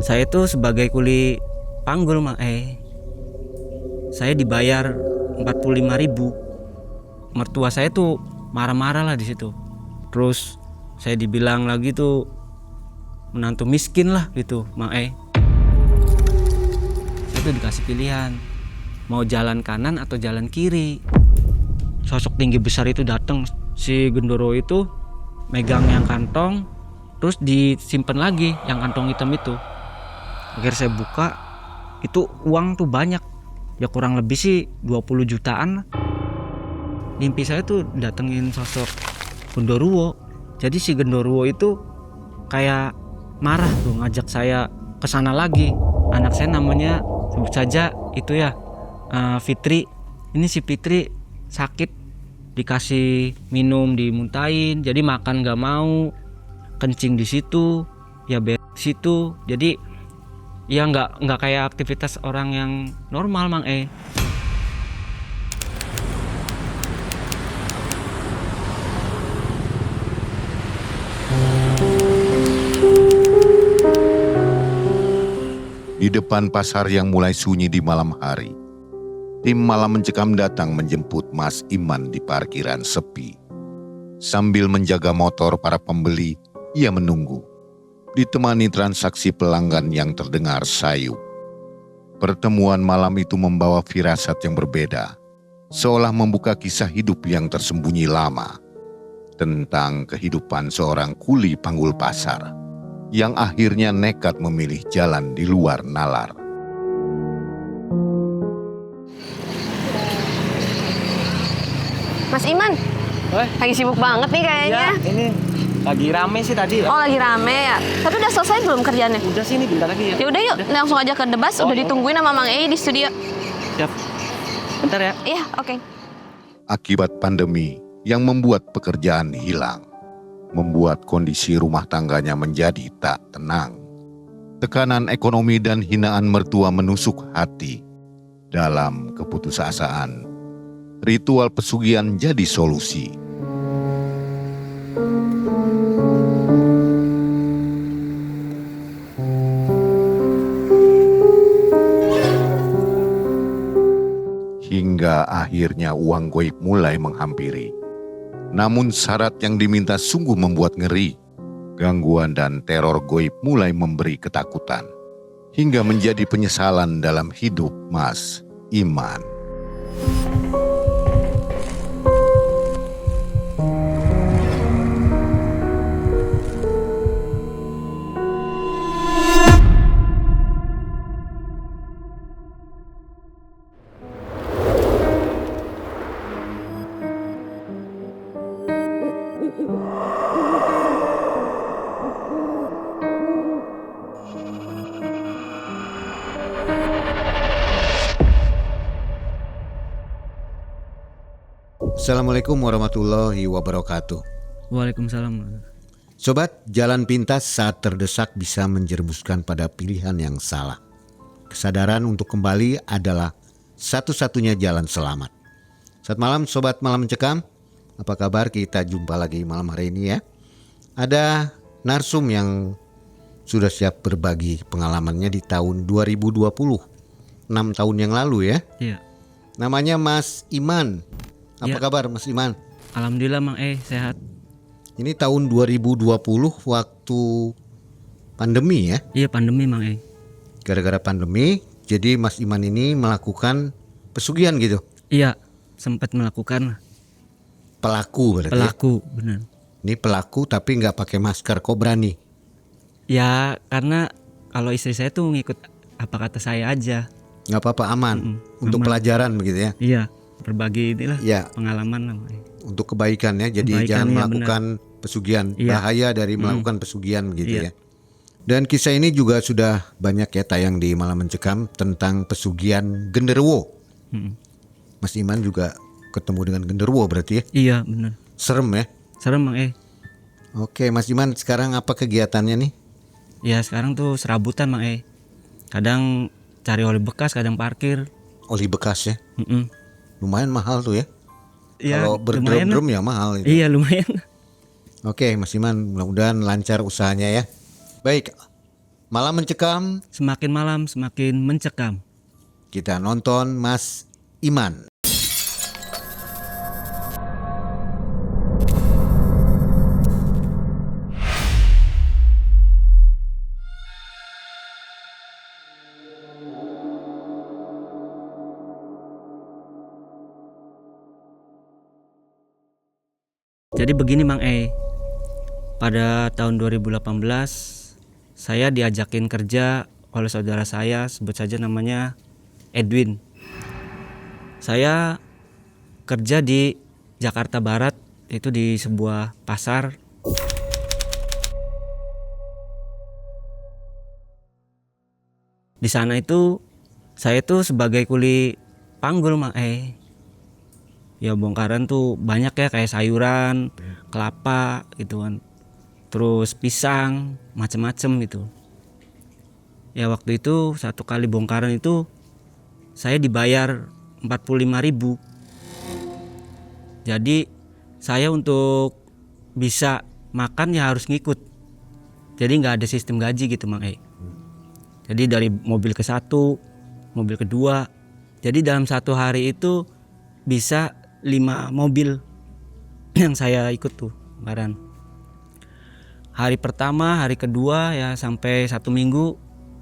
Saya itu sebagai kuli panggul Mang saya dibayar 45.000. Mertua saya tuh marah-marah lah di situ. Terus saya dibilang lagi tuh menantu miskin lah gitu Mang Itu dikasih pilihan mau jalan kanan atau jalan kiri. Sosok tinggi besar itu datang, si Gendoro itu megang yang kantong, terus disimpan lagi yang kantong hitam itu. Akhirnya saya buka, itu uang tuh banyak, ya kurang lebih sih 20 jutaan. Mimpi saya tuh datengin sosok Genderuwo. Jadi si Genderuwo itu kayak marah tuh ngajak saya ke sana lagi. Anak saya namanya sebut saja itu ya Fitri. Ini si Fitri sakit, dikasih minum dimuntahin, jadi makan nggak mau, kencing di situ, ya di situ. Jadi ya nggak kayak aktivitas orang yang normal Mang Di depan pasar yang mulai sunyi di malam hari, tim Malam Mencekam datang menjemput Mas Iman di parkiran sepi. Sambil menjaga motor para pembeli, ia menunggu, ditemani transaksi pelanggan yang terdengar sayu. Pertemuan malam itu membawa firasat yang berbeda, seolah membuka kisah hidup yang tersembunyi lama, tentang kehidupan seorang kuli panggul pasar, yang akhirnya nekat memilih jalan di luar nalar. Mas Iman, lagi sibuk banget nih kayaknya. Ya, ini lagi rame sih tadi. Oh, lagi rame ya. Tapi udah selesai belum kerjaannya? Udah sini bentar lagi ya. Ya udah yuk, langsung aja ke Debas. Udah ditungguin sama Mang di studio. Siap. Bentar ya. Iya, oke. Akibat pandemi yang membuat pekerjaan hilang, membuat kondisi rumah tangganya menjadi tak tenang. Tekanan ekonomi dan hinaan mertua menusuk hati. Dalam keputusasaan, ritual pesugihan jadi solusi. Hingga akhirnya uang goib mulai menghampiri. Namun syarat yang diminta sungguh membuat ngeri. Gangguan dan teror goib mulai memberi ketakutan, hingga menjadi penyesalan dalam hidup Mas Iman. Assalamualaikum warahmatullahi wabarakatuh. Waalaikumsalam. Sobat, jalan pintas saat terdesak bisa menjerumuskan pada pilihan yang salah. Kesadaran untuk kembali adalah satu-satunya jalan selamat. Selamat malam Sobat Malam Mencekam. Apa kabar? Kita jumpa lagi malam hari ini ya. Ada narsum yang sudah siap berbagi pengalamannya di tahun 2020. 6 tahun yang lalu ya. Iya. Namanya Mas Iman. Apa kabar Mas Iman? Alhamdulillah Mang sehat. Ini tahun 2020 waktu pandemi ya? Iya, pandemi Mang Gara-gara pandemi, jadi Mas Iman ini melakukan pesugihan gitu? Iya, sempat melakukan. Pelaku berarti? Pelaku, benar. Ini pelaku tapi nggak pakai masker, kok berani? Ya, karena kalau istri saya tuh ngikut apa kata saya aja. Nggak apa-apa, aman? Untuk aman. Pelajaran begitu ya? Iya, berbagi inilah ya, pengalaman lah. Untuk kebaikan ya, jadi kebaikan, jangan ya, melakukan pesugihan. Iya. Bahaya dari melakukan pesugihan begitu Iya. ya. Dan kisah ini juga sudah banyak ya tayang di Malam Mencekam tentang pesugihan Genderuwo. Mas Iman juga ketemu dengan Genderuwo berarti ya? Iya, benar. Serem ya? Serem Mang Oke, Mas Iman sekarang apa kegiatannya nih? Ya sekarang tuh serabutan Mang Kadang cari oli bekas, kadang parkir. Oli bekas ya? Lumayan mahal tuh ya? Ya, kalau berdrum ya mahal itu. Iya, lumayan. Oke Mas Iman, mudah-mudahan lancar usahanya ya. Baik, Malam mencekam, Semakin malam semakin mencekam. kita nonton Mas Iman. Jadi begini Mang pada tahun 2018 saya diajakin kerja oleh saudara saya, sebut saja namanya Edwin. Saya kerja di Jakarta Barat, itu di sebuah pasar. Di sana itu saya tuh sebagai kuli panggul Mang Ya bongkaran tuh banyak ya, kayak sayuran, kelapa gitu kan. Terus pisang, macem-macem gitu. Ya waktu itu satu kali bongkaran itu saya dibayar 45.000. Jadi saya untuk bisa makan ya harus ngikut. Jadi nggak ada sistem gaji gitu Mang Jadi dari mobil ke satu, mobil kedua. Jadi dalam satu hari itu bisa 5 mobil yang saya ikut tuh barang. Hari pertama, hari kedua ya sampai 1 minggu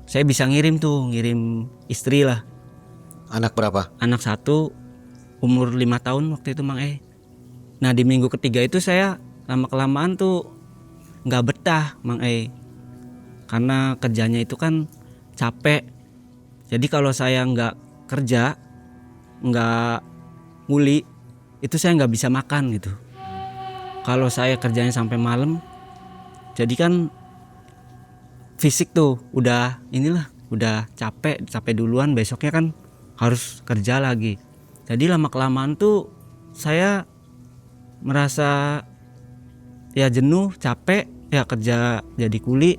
saya bisa ngirim istri lah. Anak berapa? Anak 1 umur 5 tahun waktu itu Mang Nah di minggu ketiga itu saya lama-kelamaan tuh nggak betah Mang karena kerjanya itu kan capek. Jadi kalau saya nggak kerja, nggak nguli, itu saya nggak bisa makan gitu. Kalau saya kerjanya sampai malam, jadi kan fisik tuh udah capek duluan, besoknya kan harus kerja lagi. Jadi lama kelamaan tuh saya merasa ya jenuh, capek ya kerja jadi kuli.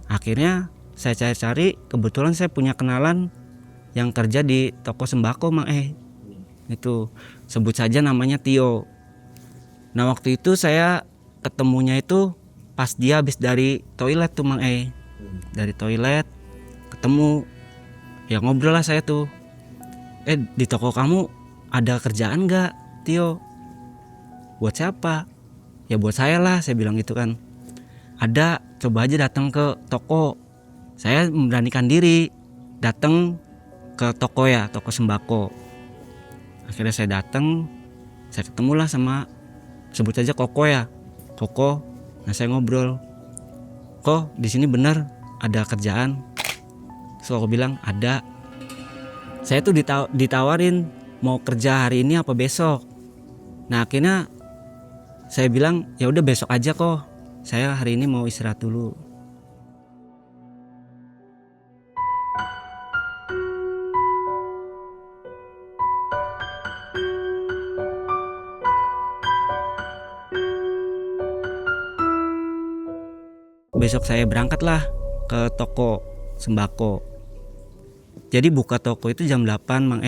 Akhirnya saya cari-cari, kebetulan saya punya kenalan yang kerja di toko sembako Mang Itu sebut saja namanya Tio. Nah waktu itu saya ketemunya itu pas dia habis dari toilet tuh Mang Dari toilet ketemu, ya ngobrol lah saya tuh. Di toko kamu ada kerjaan gak Tio? Buat siapa? Ya buat saya lah, saya bilang gitu kan. Ada, coba aja datang ke toko. Saya memberanikan diri datang ke toko ya, toko sembako. Akhirnya saya datang, saya ketemulah sama, sebut aja Koko ya, Koko. Nah saya ngobrol, kok di sini bener ada kerjaan? So aku bilang ada. Saya tuh ditawarin mau kerja hari ini apa besok. Nah akhirnya saya bilang ya udah besok aja kok. Saya hari ini mau istirahat dulu. Besok saya berangkatlah ke toko sembako. Jadi buka toko itu jam 8 Mang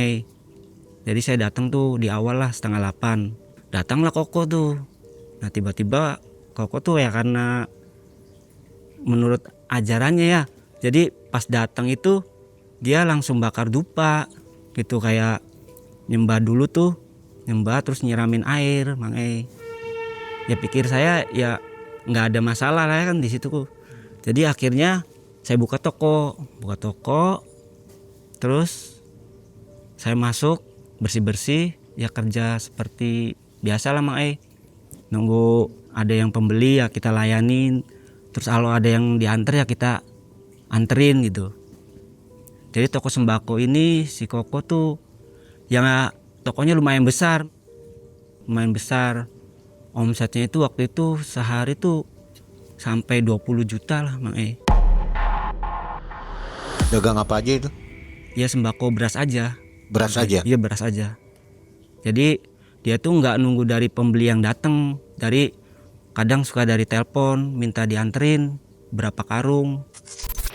Jadi saya datang tuh di awal lah, 7:30. Datanglah Koko tuh. Nah tiba-tiba Koko tuh ya karena menurut ajarannya ya, jadi pas datang itu dia langsung bakar dupa gitu, kayak nyembah dulu tuh, nyembah terus nyiramin air Mang Ya pikir saya ya nggak ada masalah lah kan di situ. Jadi akhirnya saya buka toko, terus saya masuk bersih-bersih, ya kerja seperti biasa lah Mang Nunggu ada yang pembeli ya kita layanin, terus kalau ada yang diantar ya kita anterin gitu. Jadi toko sembako ini si Koko tuh yang tokonya lumayan besar. Omsetnya itu waktu itu sehari tuh sampai 20 juta lah Mang Dagang apa aja itu? Ya sembako beras aja. Beras aja? Iya beras aja. Jadi dia tuh nggak nunggu dari pembeli yang datang. Kadang suka dari telepon minta dianterin berapa karung.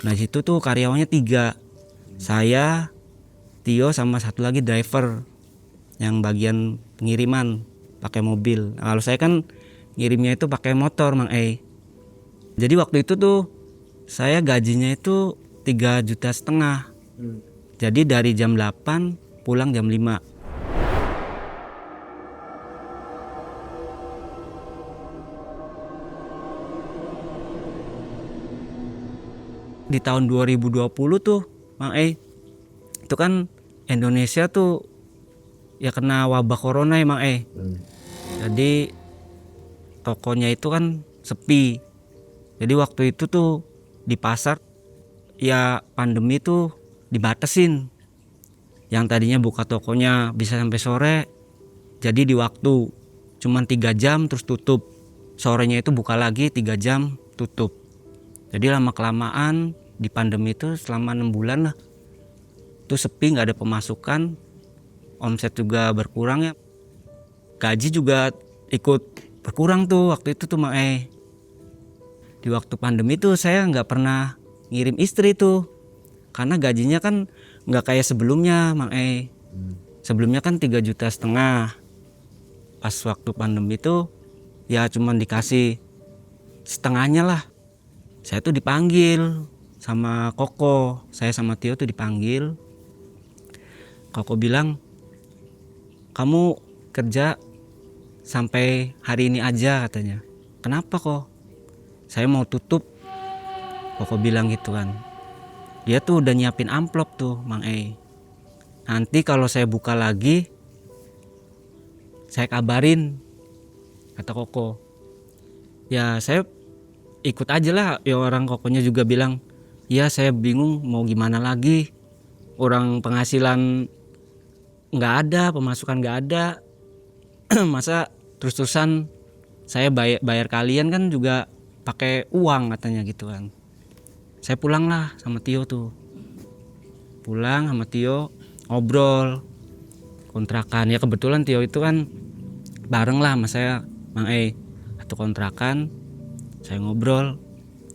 Nah situ tuh karyawannya 3. Saya, Tio sama satu lagi driver yang bagian pengiriman pakai mobil. Nah, kalau saya kan ngirimnya itu pakai motor Mang Jadi waktu itu tuh Saya gajinya itu 3,5 juta. Jadi dari jam 8 pulang jam 5. Di tahun 2020 tuh Mang itu kan Indonesia tuh ya kena wabah corona ya Mang Jadi tokonya itu kan sepi. Jadi waktu itu tuh di pasar ya pandemi tuh dibatasin. Yang tadinya buka tokonya bisa sampai sore, jadi di waktu cuman 3 jam terus tutup. Sorenya itu buka lagi 3 jam tutup. Jadi lama kelamaan di pandemi itu selama 6 bulan lah itu sepi, nggak ada pemasukan, omset juga berkurang ya, gaji juga ikut berkurang tuh waktu itu tuh Mang Di waktu pandemi tuh saya nggak pernah ngirim istri tuh karena gajinya kan nggak kayak sebelumnya Mang Sebelumnya kan 3,5 juta. Pas waktu pandemi tuh ya cuman dikasih setengahnya lah. Saya tuh dipanggil sama Koko, saya sama Tio tuh dipanggil. Koko bilang, kamu kerja sampai hari ini aja katanya. Kenapa kok? Saya mau tutup. Koko bilang gitu kan. Dia tuh udah nyiapin amplop tuh Mang Nanti kalau saya buka lagi, saya kabarin, kata Koko. Ya saya ikut aja lah. Ya orang Kokonya juga bilang, ya saya bingung mau gimana lagi. Orang penghasilan nggak ada, pemasukan nggak ada. Masa terus-terusan saya bayar kalian kan juga pakai uang katanya gitu kan. Saya pulang lah sama Tio tuh. Pulang sama Tio, ngobrol kontrakan. Ya kebetulan Tio itu kan bareng lah sama saya Mang satu kontrakan. Saya ngobrol,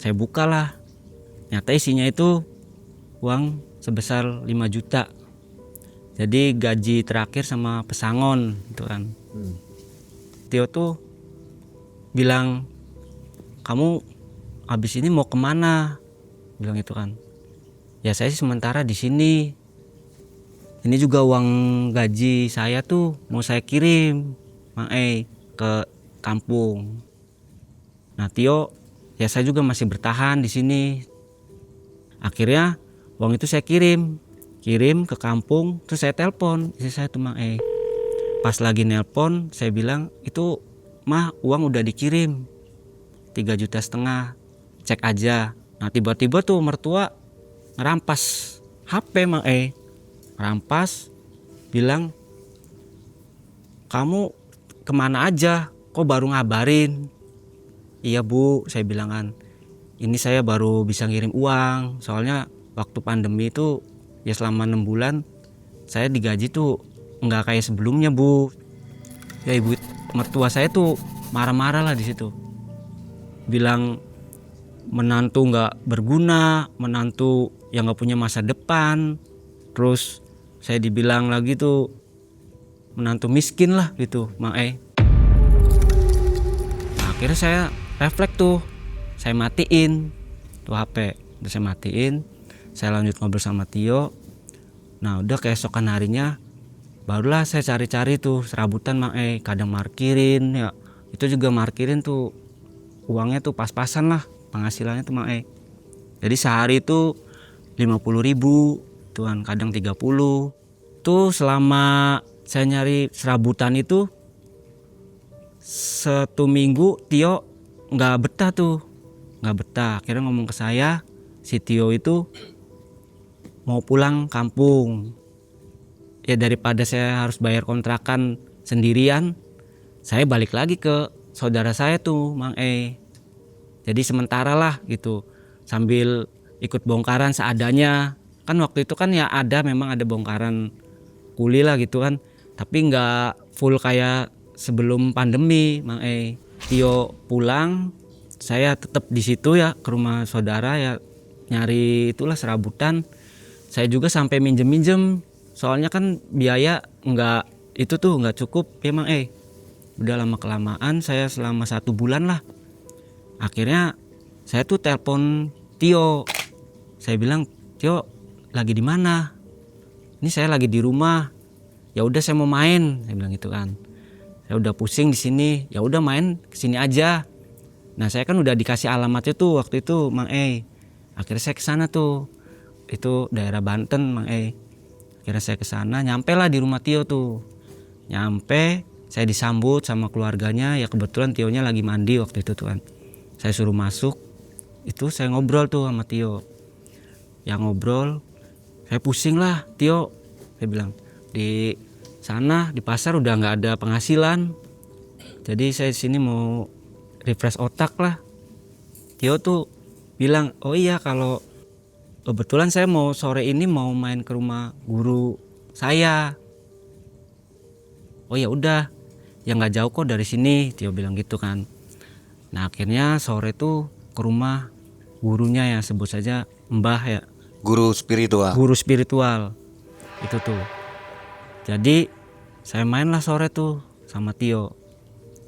saya buka lah. Nyata isinya itu uang sebesar 5 juta. Jadi gaji terakhir sama pesangon gitu kan. Tio tuh bilang, kamu habis ini mau kemana? Bilang itu kan. Ya saya sih sementara di sini. Ini juga uang gaji saya tuh mau saya kirim Mang ke kampung. Nah Tio, ya saya juga masih bertahan di sini. Akhirnya uang itu saya kirim ke kampung, terus saya telepon istri saya tuh Mang Pas lagi nelpon saya bilang, itu mah uang udah dikirim 3,5 juta, cek aja. Nah tiba-tiba tuh mertua ngerampas HP Mang ngerampas, bilang, kamu kemana aja, kok baru ngabarin? Iya Bu, saya bilang kan, ini saya baru bisa ngirim uang, soalnya waktu pandemi itu ya selama 6 bulan saya digaji tuh nggak kayak sebelumnya Bu. Ya ibu mertua saya tuh marah-marah lah di situ, bilang menantu nggak berguna, menantu yang nggak punya masa depan. Terus saya dibilang lagi tuh menantu miskin lah gitu Mang Nah, akhirnya saya refleks tuh, saya matiin tuh HP, udah saya matiin. Saya lanjut ngobrol sama Tio. Nah udah keesokan harinya barulah saya cari-cari tuh serabutan Mang kadang markirin ya, itu juga markirin tuh uangnya tuh pas-pasan lah penghasilannya tuh Mang Jadi sehari itu 50.000 tuan, kadang 30. Tuh selama saya nyari serabutan itu 1 minggu Tio nggak betah tuh, nggak betah. Akhirnya ngomong ke saya, si Tio itu mau pulang kampung. Ya daripada saya harus bayar kontrakan sendirian, saya balik lagi ke saudara saya tuh Mang Jadi sementara lah gitu, sambil ikut bongkaran seadanya. Kan waktu itu kan ya memang ada bongkaran kuli lah gitu kan, tapi nggak full kayak sebelum pandemi Mang Tio pulang, saya tetap di situ ya ke rumah saudara ya, nyari itulah serabutan. Saya juga sampai minjem, soalnya kan biaya nggak cukup ya Mang Udah lama kelamaan saya selama 1 bulan lah. Akhirnya saya tuh telepon Tio. Saya bilang, Tio lagi di mana? Ini saya lagi di rumah. Ya udah saya mau main, saya bilang gitu kan. Saya udah pusing di sini, ya udah main kesini aja. Nah saya kan udah dikasih alamatnya tuh waktu itu Mang E. Akhirnya saya kesana tuh, itu daerah Banten Mang E. Akhirnya saya kesana, nyampe lah di rumah Tio tuh. Nyampe, saya disambut sama keluarganya. Ya kebetulan Tionya lagi mandi waktu itu tuh kan. Saya suruh masuk, itu saya ngobrol tuh sama Tio. Yang ngobrol, saya pusing lah Tio. Saya bilang, di sana di pasar udah nggak ada penghasilan. Jadi saya di sini mau refresh otak lah. Tio tuh bilang, oh iya kalau kebetulan saya mau sore ini mau main ke rumah guru saya. Oh ya udah, ya nggak jauh kok dari sini, Tio bilang gitu kan. Nah akhirnya sore tuh ke rumah gurunya ya, sebut saja Mbah ya. Guru spiritual. Guru spiritual itu tuh. Jadi saya mainlah sore tuh sama Tio.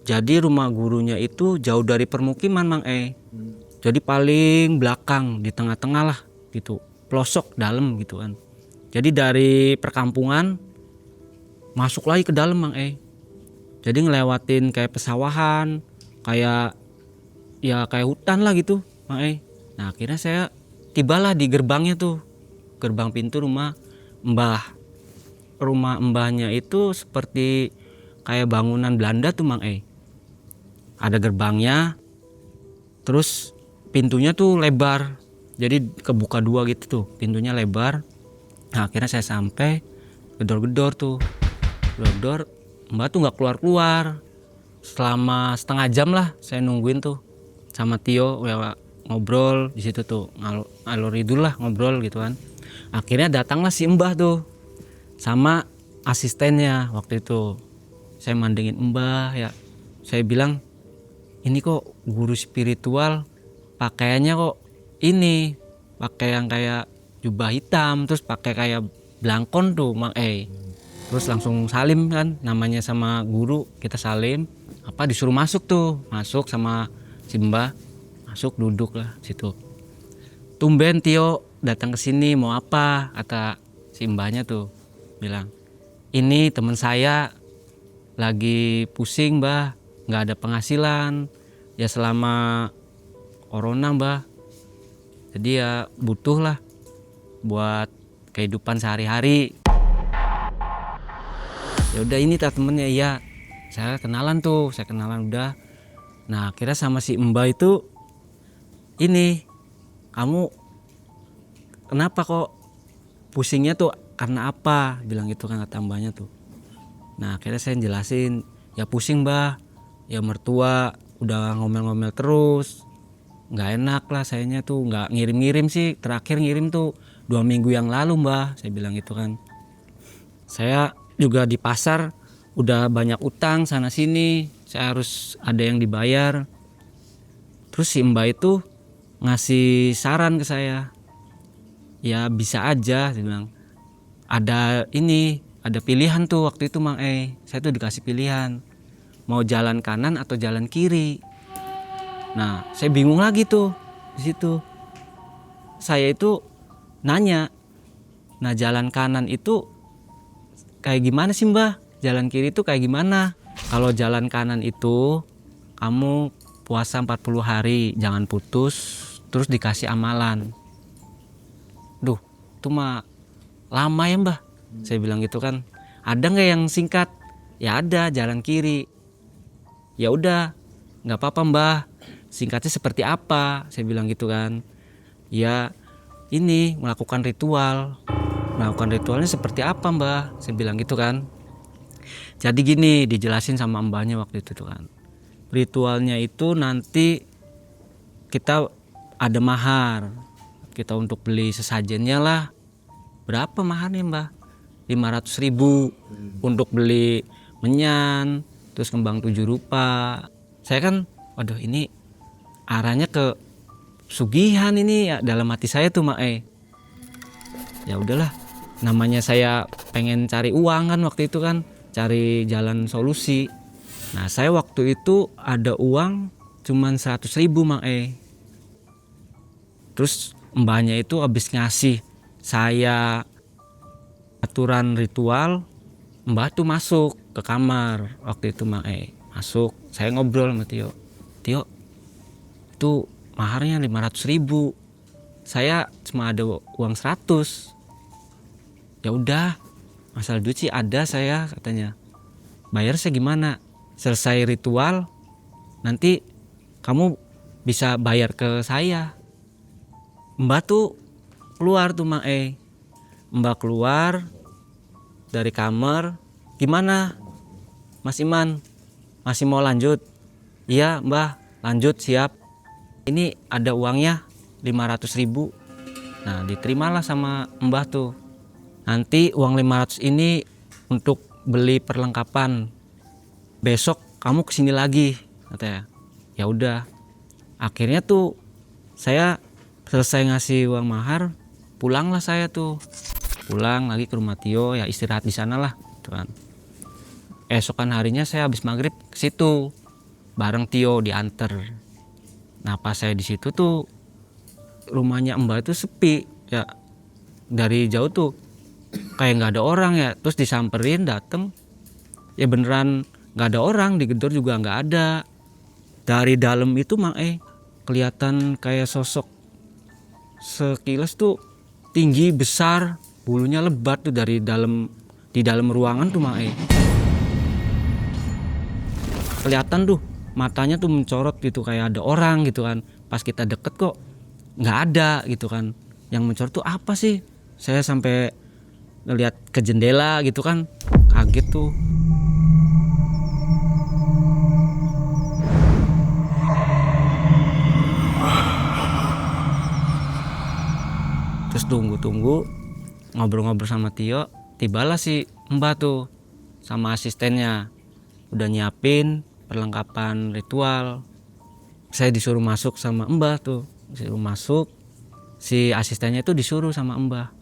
Jadi rumah gurunya itu jauh dari permukiman Mang E. Jadi paling belakang di tengah-tengah lah gitu, pelosok dalam gitu kan. Jadi dari perkampungan masuk lagi ke dalam Mang E. Jadi ngelewatin kayak pesawahan, kayak ya kayak hutan lah gitu Mang E. Nah akhirnya saya tibalah di gerbangnya tuh, gerbang pintu rumah Mbah. Rumah Mbahnya itu seperti kayak bangunan Belanda tuh Mang E. Ada gerbangnya, terus pintunya tuh lebar, jadi kebuka dua gitu tuh, pintunya lebar. Nah akhirnya saya sampai, gedor-gedor tuh, gedor-gedor, Mbak tuh nggak keluar-keluar. Selama setengah jam lah saya nungguin tuh sama Tio, ya, ngobrol di situ tuh, ngalor idul lah ngobrol gitu kan. Akhirnya datanglah si Mbah tuh sama asistennya waktu itu. Saya mandingin Mbah ya, saya bilang, ini kok guru spiritual pakaiannya kok ini pakai yang kayak jubah hitam, terus pakai kayak belangkon tuh Mang E. Terus langsung salim kan, namanya sama guru kita salim, apa disuruh masuk tuh, masuk sama si Mbah, masuk duduk lah situ. Tumben Tio datang ke sini mau apa, kata si Mbahnya tuh, bilang, ini teman saya lagi pusing Mbah, nggak ada penghasilan ya selama corona Mbah, jadi ya butuh lah buat kehidupan sehari-hari. Ya udah ini tak temennya, iya saya kenalan udah. Nah akhirnya sama si Mbah itu, ini kamu kenapa kok pusingnya tuh karena apa, bilang gitu kan kata Mbahnya tuh. Nah akhirnya saya jelasin, ya pusing Mbah, ya mertua udah ngomel-ngomel terus, nggak enak lah sayanya tuh, nggak ngirim-ngirim sih, terakhir ngirim tuh 2 minggu yang lalu Mbah, saya bilang gitu kan. Saya juga di pasar udah banyak utang sana sini, saya harus ada yang dibayar. Terus si Mbah itu ngasih saran ke saya, ya bisa aja, dia bilang, ada pilihan tuh waktu itu Mang E. Saya tuh dikasih pilihan, mau jalan kanan atau jalan kiri. Nah saya bingung lagi tuh di situ. Saya itu nanya, nah jalan kanan itu kayak gimana sih Mbah, jalan kiri itu kayak gimana? Kalau jalan kanan itu kamu puasa 40 hari jangan putus, terus dikasih amalan. Duh itu mah lama ya Mbah, saya bilang gitu kan. Ada nggak yang singkat? Ya ada, jalan kiri. Ya udah, nggak apa-apa Mbah, singkatnya seperti apa, saya bilang gitu kan. Ya ini melakukan ritualnya seperti apa Mbah, saya bilang gitu kan. Jadi gini, dijelasin sama Mbahnya waktu itu tuh kan, ritualnya itu nanti kita ada mahar, kita untuk beli sesajennya lah. Berapa maharnya Mbah? 500.000 untuk beli menyan, terus kembang 7 rupa. Saya kan, waduh ini arahnya ke sugihan ini ya, dalam hati saya tuh Mak E. Ya udahlah, namanya saya pengen cari uang kan waktu itu kan, cari jalan solusi. Nah saya waktu itu ada uang cuman 100.000 Mak E. Terus mbahnya itu habis ngasih saya aturan ritual, mbah tuh masuk ke kamar waktu itu Mang E. Masuk, saya ngobrol sama Tio. Tio, itu maharnya 500.000. Saya cuma ada uang 100. Ya udah, masalah duit sih ada saya, katanya. Bayar saya gimana? Selesai ritual, nanti kamu bisa bayar ke saya. Mbah tuh keluar tuh Mang E. Mbah keluar dari kamar. Gimana Mas Iman, masih mau lanjut? Iya Mbah, lanjut, siap. Ini ada uangnya 500.000. Nah diterimalah sama Mbah tuh. Nanti uang 500 ini untuk beli perlengkapan. Besok kamu kesini lagi, katanya. Ya udah. Akhirnya tuh saya selesai ngasih uang mahar, pulanglah saya tuh. Pulang lagi ke rumah Tio, ya istirahat di sana lah, gitu kan. Esokan harinya saya habis maghrib ke situ bareng Tio, diantar. Nah pas saya di situ tuh rumahnya Mbah itu sepi ya, dari jauh tuh kayak nggak ada orang ya. Terus disamperin, dateng, ya beneran nggak ada orang, digedor juga nggak ada. Dari dalam itu Mang E kelihatan kayak sosok sekilas tuh tinggi, besar, bulunya lebat tuh dari dalam, di dalam ruangan tuh Mang E. Kelihatan tuh matanya tuh mencorot gitu, kayak ada orang gitu kan. Pas kita deket kok nggak ada gitu kan. Yang mencorot tuh apa sih? Saya sampai ngeliat ke jendela gitu kan, kaget tuh. Terus tunggu ngobrol-ngobrol sama Tio, tibalah si Mbah tuh sama asistennya udah nyiapin perlengkapan ritual. Saya disuruh masuk sama Mbah tuh, disuruh masuk. Si asistennya itu disuruh sama Mbah,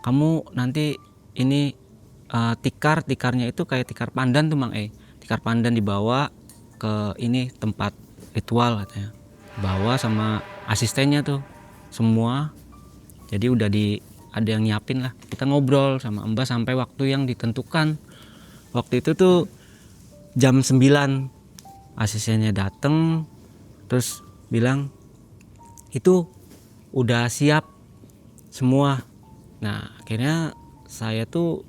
kamu nanti ini tikarnya itu kayak tikar pandan tuh Mang E. Tikar pandan dibawa ke ini tempat ritual, katanya. Bawa sama asistennya tuh semua. Jadi udah ada yang nyiapin lah. Kita ngobrol sama Mbah sampai waktu yang ditentukan. Waktu itu tuh jam 9 asistennya dateng, terus bilang itu udah siap semua. Nah akhirnya saya tuh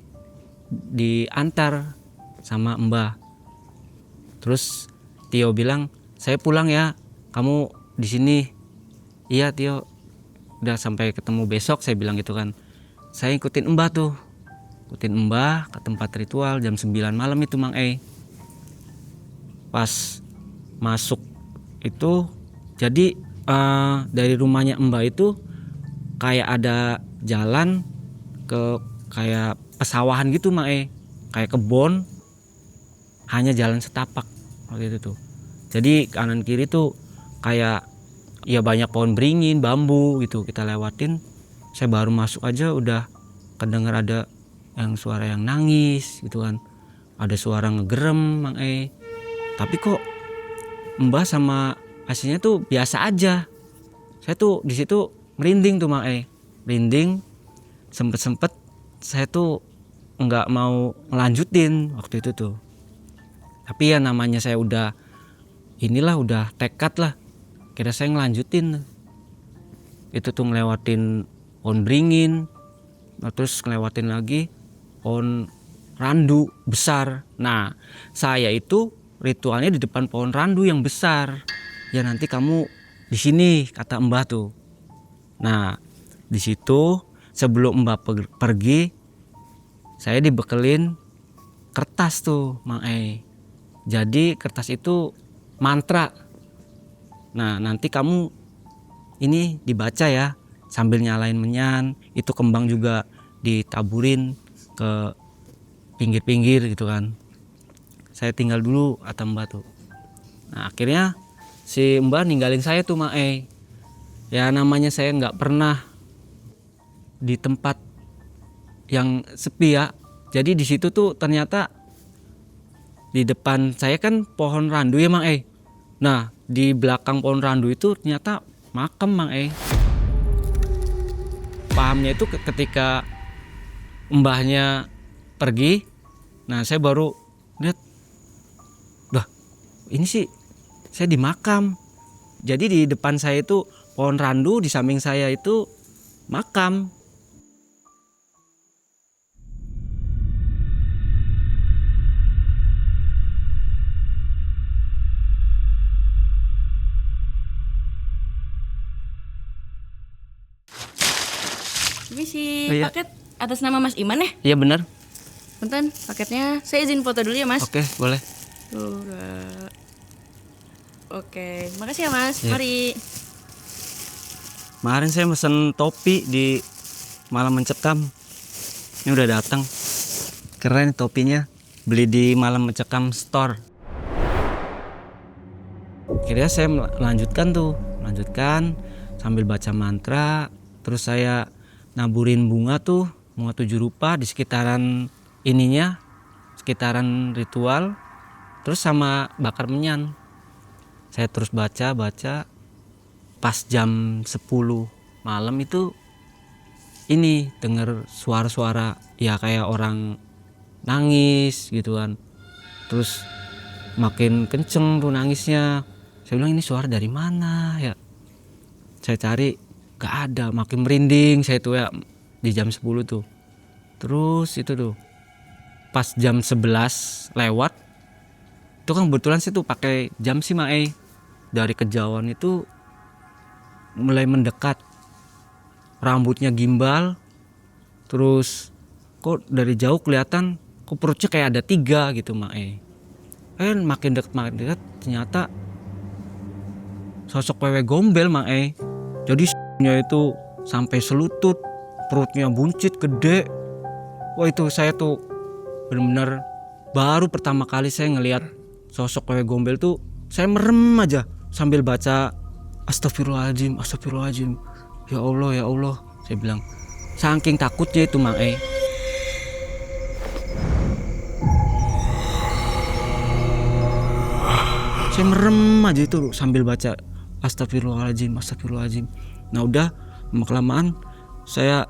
diantar sama Mbah. Terus Tio bilang, saya pulang ya, kamu di sini. Iya Tio, udah sampai ketemu besok, saya bilang gitu kan. Saya ikutin Mbah tuh, ikutin Mbah ke tempat ritual jam 9 malam itu Mang E. Pas masuk itu, jadi dari rumahnya Mbah itu kayak ada jalan ke kayak pesawahan gitu Mang E, kayak kebon, hanya jalan setapak waktu itu tuh. Jadi kanan kiri tuh kayak ya banyak pohon beringin, bambu gitu. Kita lewatin, saya baru masuk aja udah kedengar ada yang suara yang nangis gitu kan, ada suara ngegerem Mang E. Tapi kok Mbah sama aslinya tuh biasa aja. Saya tuh di situ merinding tuh Mang E, merinding. Sempet saya tuh nggak mau ngelanjutin waktu itu tuh. Tapi ya namanya saya udah tekad lah, kira saya ngelanjutin. Itu tuh ngelewatin pohon beringin, terus ngelewatin lagi pohon randu besar. Nah saya itu ritualnya di depan pohon randu yang besar. Ya nanti kamu di sini, kata Mbah tuh. Nah di situ sebelum Mbah pergi, saya dibekelin kertas tuh Mang E. Jadi kertas itu mantra. Nah nanti kamu ini dibaca ya sambil nyalain menyan. Itu kembang juga ditaburin ke pinggir-pinggir gitu kan. Saya tinggal dulu, kata Mbah tuh. Nah akhirnya si Mbah ninggalin saya tuh Mang E. Ya namanya saya nggak pernah di tempat yang sepi ya. Jadi di situ tuh ternyata di depan saya kan pohon randu ya Mang E. Nah di belakang pohon randu itu ternyata makam Mang E. pahamnya itu ketika mbahnya pergi. Nah saya baru lihat, dah ini sih saya di makam. Jadi di depan saya itu pohon randu, di samping saya itu makam. Ini si Oh, iya. paket atas nama Mas Iman ya? Iya benar. Punten, paketnya saya izin foto dulu ya Mas. Oke, boleh. Tuh, oke, makasih ya Mas. Iya. Mari. Kemarin saya mesen topi di Malam Mencekam. Ini udah datang. Keren topinya. Beli di Malam Mencekam Store. Akhirnya saya melanjutkan sambil baca mantra. Terus saya naburin bunga 7 rupa di sekitaran ininya, sekitaran ritual. Terus sama bakar menyan. Saya terus baca. Pas jam 10 malam itu ini denger suara-suara ya kayak orang nangis gitu kan. Terus makin kenceng tuh nangisnya. Saya bilang ini suara dari mana ya. Saya cari gak ada, makin merinding saya tuh ya di jam 10 tuh. Terus itu tuh pas jam 11 lewat itu kan kebetulan sih tuh pakai jam sih Mae. Dari kejauhan itu mulai mendekat, rambutnya gimbal, terus kok dari jauh kelihatan kok perutnya kayak ada 3 gitu Mae. Makin dekat ternyata sosok wewe gombel Mae. Jadi nya itu sampai selutut, perutnya buncit gede. Wah itu saya tuh benar-benar baru pertama kali saya ngelihat sosok wewe gombel tuh. Saya merem aja sambil baca Astagfirullahaladzim, astagfirullahaladzim. Ya Allah, saya bilang. Saking takutnya itu Mae. Saya merem aja itu sambil baca Astagfirullahaladzim. Nah udah lama-kelamaan saya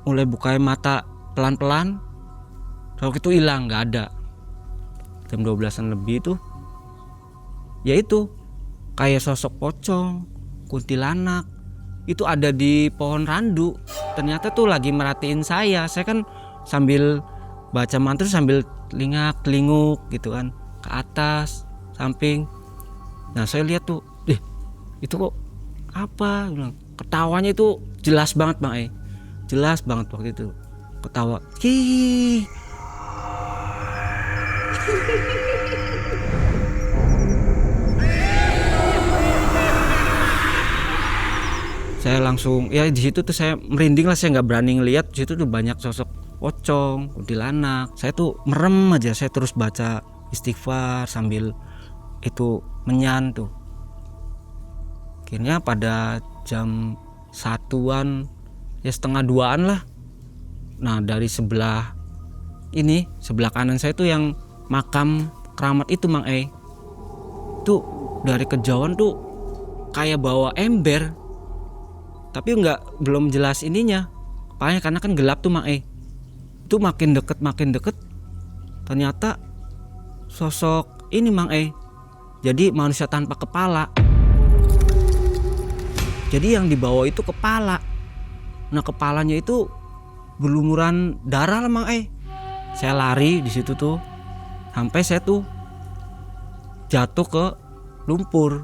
mulai buka mata pelan-pelan. Kalau itu hilang, nggak ada. Jam 12-an lebih itu, ya itu kayak sosok pocong, kuntilanak itu ada di pohon randu. Ternyata tuh lagi merhatiin saya. Saya kan sambil baca mantra sambil telinguk gitu kan, ke atas, samping. Nah saya lihat tuh, itu kok apa? Bilang, ketawanya itu jelas banget Bang. Jelas banget waktu itu ketawa. Hi. Saya langsung ya di situ tuh saya merinding lah, saya nggak berani ngelihat. Di situ tuh banyak sosok pocong, kuntilanak. Saya tuh merem aja, saya terus baca istighfar sambil itu menyan tuh. Akhirnya pada jam 1-an ya setengah 2-an lah. Nah dari sebelah kanan saya tuh yang makam keramat itu Mang tuh dari kejauhan tuh kayak bawa ember, tapi belum jelas ininya kepalanya karena kan gelap tuh Mang itu makin deket ternyata sosok ini Mang jadi manusia tanpa kepala. Jadi yang dibawa itu kepala. Nah kepalanya itu berlumuran darah lah Mang Saya lari di situ tuh sampai saya tuh jatuh ke lumpur,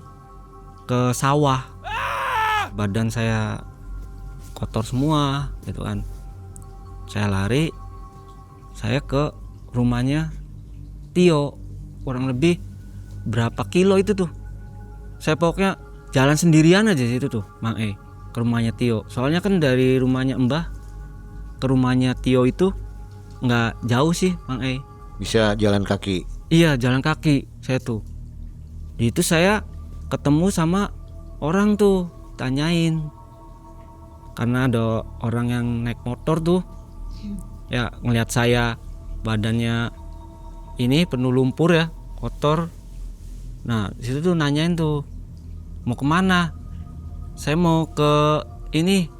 ke sawah. Badan saya kotor semua gitu kan. Saya lari, saya ke rumahnya Tio, kurang lebih berapa kilo itu tuh. Saya pokoknya jalan sendirian aja situ tuh Mang ke rumahnya Tio. Soalnya kan dari rumahnya Mbah ke rumahnya Tio itu nggak jauh sih Mang Bisa jalan kaki. Iya jalan kaki saya tuh. Di itu saya ketemu sama orang tuh, tanyain karena ada orang yang naik motor tuh ya ngelihat saya badannya ini penuh lumpur ya, kotor. Nah di situ tuh nanyain tuh mau kemana. Saya mau ke ini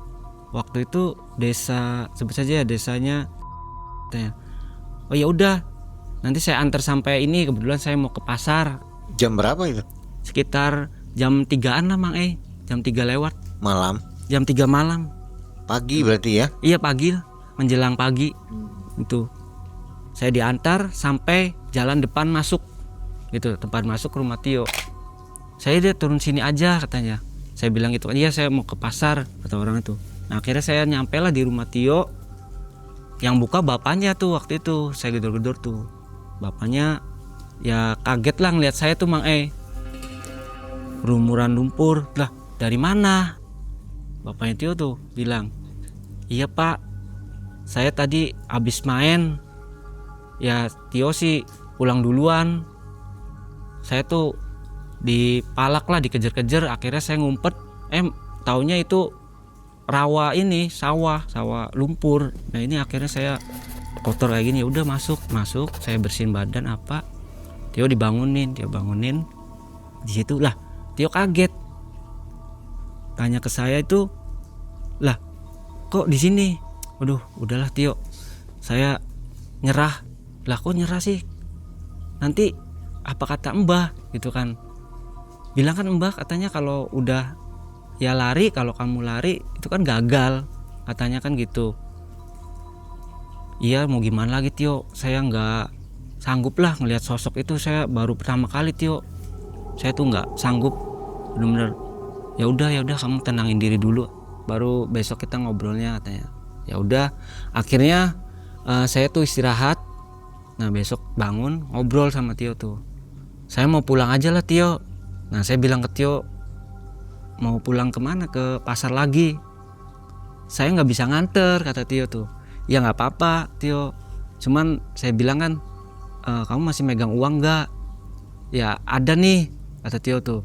waktu itu desa, sebut saja ya desanya. Katanya, oh ya udah, nanti saya antar sampai ini, kebetulan saya mau ke pasar. Jam berapa itu? Sekitar jam 3-an lah Mang jam 3 lewat. Malam? Jam 3 malam. Pagi berarti ya? Iya pagi lah, menjelang pagi. Itu saya diantar sampai jalan depan masuk gitu, tempat masuk rumah Tio. Saya dia turun sini aja katanya. Saya bilang gitu, iya saya mau ke pasar kata orang itu. Nah akhirnya saya nyampe lah di rumah Tio. Yang buka bapaknya tuh waktu itu. Saya gedor-gedor tuh, bapaknya ya kaget lah ngeliat saya tuh Mang berumuran lumpur. Lah dari mana? Bapaknya Tio tuh bilang, iya pak, saya tadi habis main. Ya Tio sih pulang duluan. Saya tuh dipalak lah, dikejar-kejar. Akhirnya saya ngumpet. Taunya itu rawa ini, sawah lumpur. Nah ini akhirnya saya kotor kayak gini. Ya udah masuk. Saya bersihin badan apa. Tio dibangunin. Di situ lah Tio kaget. Tanya ke saya itu, lah kok di sini? Waduh, udahlah Tio, saya nyerah. Lah kok nyerah sih? Nanti apa kata Mbah gitu kan? Bilang kan Mbah katanya kalau udah ya lari, kalau kamu lari itu kan gagal, katanya kan gitu. Iya mau gimana lagi Tio, saya nggak sanggup lah ngelihat sosok itu. Saya baru pertama kali Tio, saya tuh nggak sanggup bener-bener. Ya udah kamu tenangin diri dulu, baru besok kita ngobrolnya katanya. Ya udah, akhirnya saya tuh istirahat. Nah besok bangun ngobrol sama Tio tuh, saya mau pulang aja lah Tio. Nah saya bilang ke Tio, mau pulang kemana? Ke pasar lagi, saya nggak bisa nganter kata Tio tuh. Ya nggak apa-apa Tio, cuman saya bilang kan, kamu masih megang uang nggak? Ya ada nih kata Tio tuh.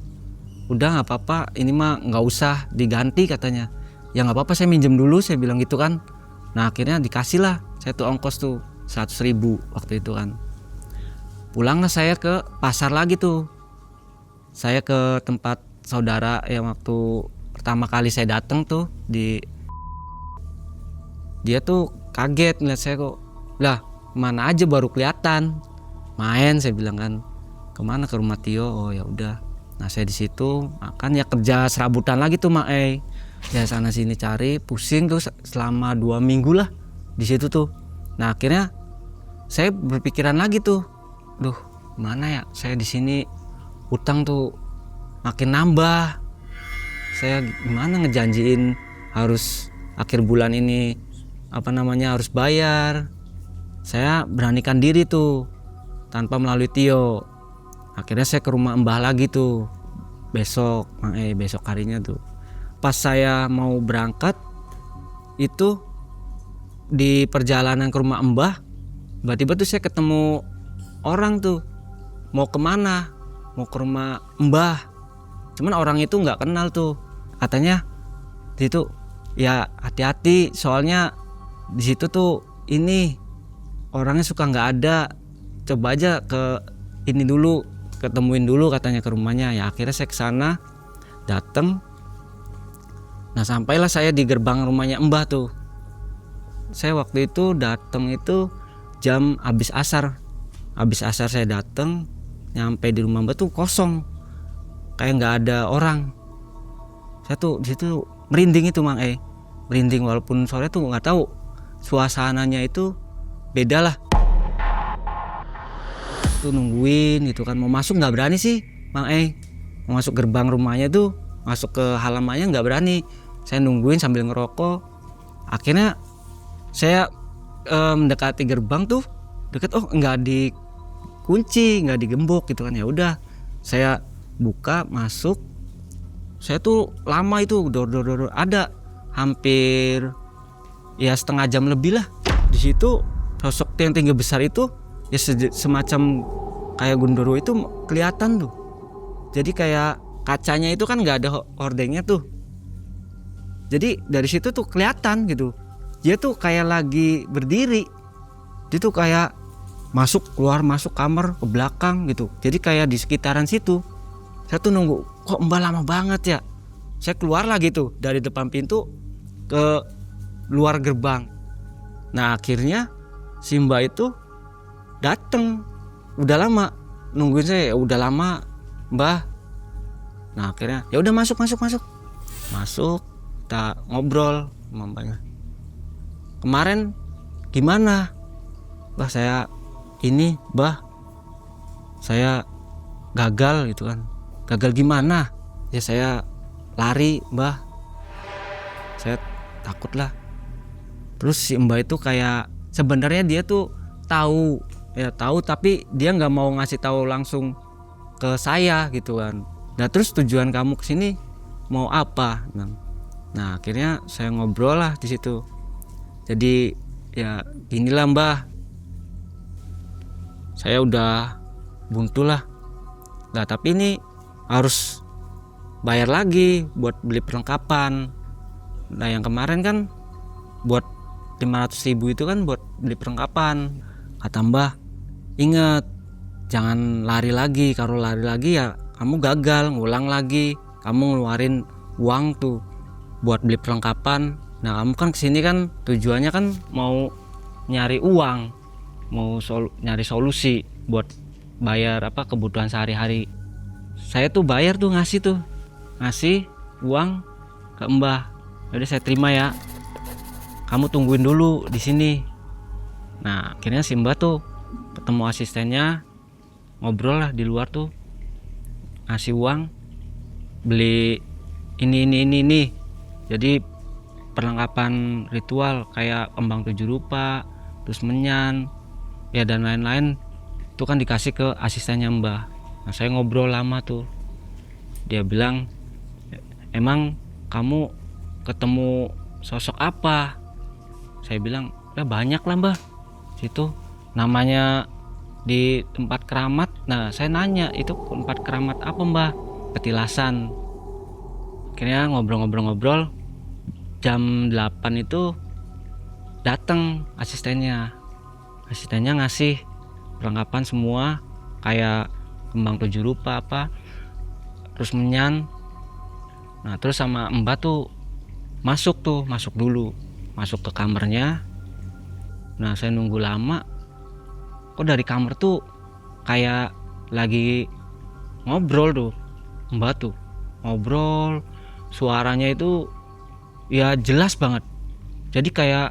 Udah nggak apa-apa, ini mah nggak usah diganti katanya. Ya nggak apa-apa, saya minjem dulu, saya bilang gitu kan. Nah akhirnya dikasih lah saya tuh ongkos tuh 100.000 waktu itu kan. Pulanglah saya ke pasar lagi tuh. Saya ke tempat saudara yang waktu pertama kali saya datang tuh dia tuh kaget ngeliat saya kok. Lah mana aja baru kelihatan main, saya bilang kan. Kemana? Ke rumah Tio. Oh ya udah. Nah saya di situ makan ya, kerja serabutan lagi tuh ya sana sini cari, pusing tuh selama 2 minggu lah di situ tuh. Nah akhirnya saya berpikiran lagi tuh, duh mana ya saya di sini, utang tuh makin nambah. Saya gimana ngejanjiin harus akhir bulan ini harus bayar. Saya beranikan diri tuh tanpa melalui Tio. Akhirnya saya ke rumah Mbah lagi tuh besok harinya tuh. Pas saya mau berangkat itu, di perjalanan ke rumah Mbah tiba-tiba tuh saya ketemu orang tuh, mau kemana? Mau ke rumah Mbah. Cuman orang itu nggak kenal tuh. Katanya di situ ya hati-hati, soalnya di situ tuh ini orangnya suka nggak ada. Coba aja ke ini dulu, ketemuin dulu katanya ke rumahnya. Ya akhirnya saya kesana, dateng. Nah sampailah saya di gerbang rumahnya Mbah tuh. Saya waktu itu dateng itu jam habis asar saya dateng. Nyampe di rumah Mbah tuh kosong, kayak nggak ada orang. Saya tuh di situ merinding itu merinding, walaupun sore tuh nggak tahu suasananya itu beda lah. Tuh nungguin gitu kan, mau masuk nggak berani sih mau masuk gerbang rumahnya tuh, masuk ke halamannya nggak berani. Saya nungguin sambil ngerokok. Akhirnya saya mendekati gerbang tuh deket, oh nggak dikunci, nggak digembok gitu kan. Ya udah saya buka masuk. Saya tuh lama itu dor ada hampir ya setengah jam lebih lah di situ. Sosok yang tinggi besar itu ya semacam kayak Gundoro itu kelihatan tuh. Jadi kayak kacanya itu kan nggak ada hordengnya tuh. Jadi dari situ tuh kelihatan gitu. Dia tuh kayak lagi berdiri. Dia tuh kayak masuk kamar ke belakang gitu. Jadi kayak di sekitaran situ. Saya tuh nunggu, kok Mbak lama banget ya. Saya keluar lagi tuh dari depan pintu ke luar gerbang. Nah akhirnya si Mbak itu dateng, udah lama nungguin saya, udah lama Mbah. Nah akhirnya ya udah masuk, kita ngobrol sama Mbaknya. Kemarin gimana? Bah saya ini, Bah saya gagal gitu kan. Gagal gimana? Ya saya lari, Mbah. Saya takut lah. Terus si Mbak itu kayak sebenarnya dia tuh tahu tapi dia nggak mau ngasih tahu langsung ke saya gitu kan. Nah terus tujuan kamu kesini mau apa? Nah akhirnya saya ngobrol lah di situ. Jadi ya inilah Mbah, saya udah buntu lah. Nah tapi ini harus bayar lagi buat beli perlengkapan. Nah yang kemarin kan buat 500.000 itu kan buat beli perlengkapan. Kata Mbah, ingat jangan lari lagi. Kalau lari lagi ya kamu gagal, ngulang lagi. Kamu ngeluarin uang tuh buat beli perlengkapan. Nah kamu kan kesini kan tujuannya kan mau nyari uang, mau nyari solusi buat bayar kebutuhan sehari-hari. Saya tuh bayar tuh, ngasih uang ke Mbah. Udah saya terima ya, kamu tungguin dulu di sini. Nah akhirnya si Mbah tuh ketemu asistennya, ngobrol lah di luar tuh, ngasih uang beli ini. Jadi perlengkapan ritual kayak kembang 7 rupa, terus menyan ya dan lain-lain itu kan dikasih ke asistennya Mbah. Nah saya ngobrol lama tuh, dia bilang emang kamu ketemu sosok apa? Saya bilang ya banyak lah Mbah, situ namanya di tempat keramat. Nah saya nanya itu tempat keramat apa Mbah? Petilasan. Akhirnya ngobrol-ngobrol, jam 8 itu datang asistennya ngasih perlengkapan semua kayak kembang 7 rupa terus menyan. Nah terus sama Mbak tuh masuk ke kamarnya. Nah saya nunggu lama, kok dari kamar tuh kayak lagi ngobrol tuh Mbak tuh ngobrol, suaranya itu ya jelas banget, jadi kayak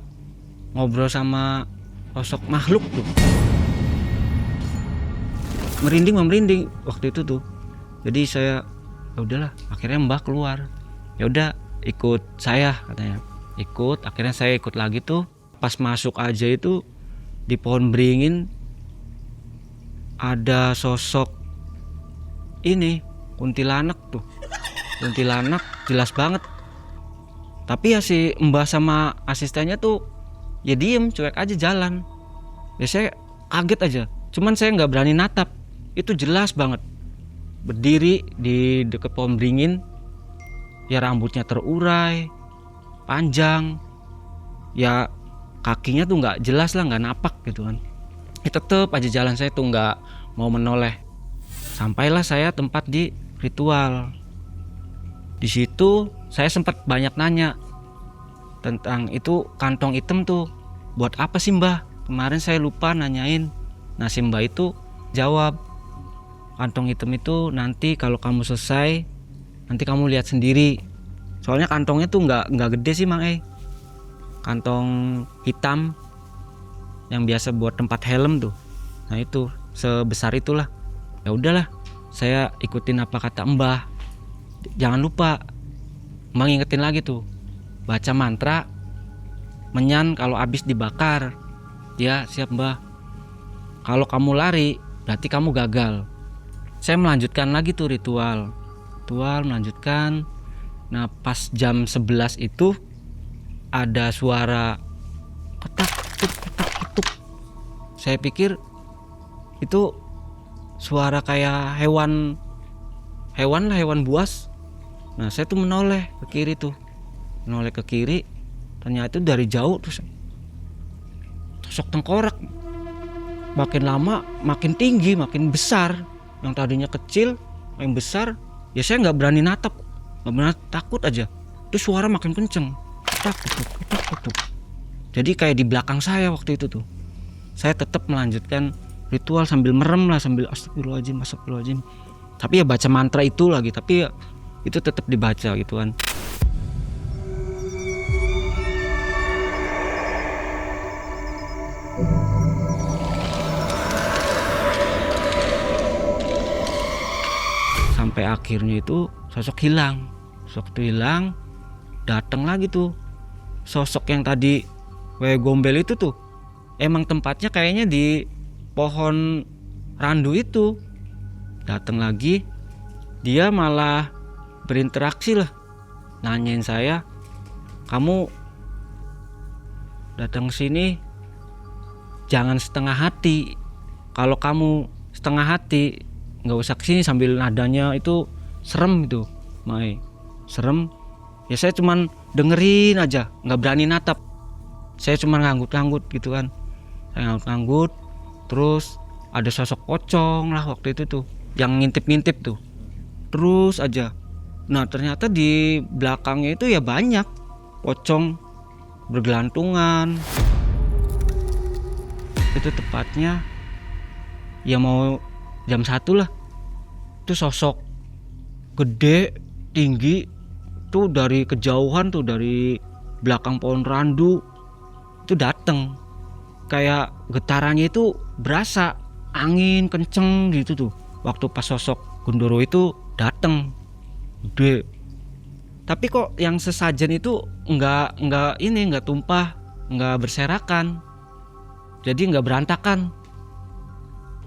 ngobrol sama sosok makhluk tuh. Merinding waktu itu tuh. Jadi saya ya udahlah, akhirnya Mbah keluar. Ya udah ikut saya katanya. Akhirnya saya ikut lagi tuh. Pas masuk aja itu di pohon beringin ada sosok ini kuntilanak tuh. Kuntilanak jelas banget. Tapi ya si Mbah sama asistennya tuh ya diem, cuek aja jalan. Ya saya kaget aja. Cuman saya nggak berani natap. Itu jelas banget. Berdiri di dekat pohon beringin. Ya rambutnya terurai, panjang. Ya kakinya tuh nggak jelas lah, nggak napak gitu kan. Ya tetep aja jalan, saya tuh nggak mau menoleh. Sampailah saya tempat di ritual. Di situ saya sempat banyak nanya tentang itu kantong hitam tuh buat apa sih Mbah? Kemarin saya lupa nanyain. Nah si Mbah itu jawab, kantong hitam itu nanti kalau kamu selesai nanti kamu lihat sendiri. Soalnya kantongnya tuh nggak gede sih Mang kantong hitam yang biasa buat tempat helm tuh. Nah itu sebesar itulah. Ya udahlah, saya ikutin apa kata Mbah. Jangan lupa Mbah ngingetin lagi tuh, baca mantra menyan kalau habis dibakar. Ya siap Mbah. Kalau kamu lari berarti kamu gagal. Saya melanjutkan lagi tuh ritual melanjutkan. Nah pas jam 11 itu ada suara ketak ketuk. Saya pikir itu suara kayak hewan buas. Nah saya tuh menoleh ke kiri, ternyata itu dari jauh terus sosok tengkorak. Makin lama makin tinggi, makin besar. Yang tadinya kecil makin besar. Ya saya nggak berani natap, nggak berani, takut aja. Terus suara makin kenceng. ketok ketok ketok ketok. Jadi kayak di belakang saya waktu itu tuh. Saya tetap melanjutkan ritual sambil merem lah, sambil astagfirullahaladzim, astagfirullahaladzim. Tapi ya baca mantra itu lagi, tapi ya itu tetap dibaca gitu kan. Sampai akhirnya itu sosok hilang. Sosok itu hilang, datang lagi tuh sosok yang tadi gombel itu tuh. Emang tempatnya kayaknya di pohon randu itu. Datang lagi, dia malah berinteraksi lah, nanyain saya, kamu datang sini jangan setengah hati. Kalau kamu setengah hati nggak usah kesini, sambil nadanya itu serem itu, Mai, serem. Ya saya cuman dengerin aja, nggak berani natap. Saya cuman nganggut-nganggut gitu kan. Saya nganggut, terus ada sosok pocong lah waktu itu tuh, yang ngintip-ngintip tuh, terus aja. Nah ternyata di belakangnya itu ya banyak pocong bergelantungan. Itu tepatnya ya mau jam 1 lah. Itu sosok gede, tinggi tuh, dari kejauhan tuh, dari belakang pohon randu itu dateng. Kayak getarannya itu berasa, angin kenceng gitu tuh. Waktu pas sosok Gundoro itu dateng, gede. Tapi kok yang sesajen itu nggak tumpah, nggak berserakan, jadi nggak berantakan.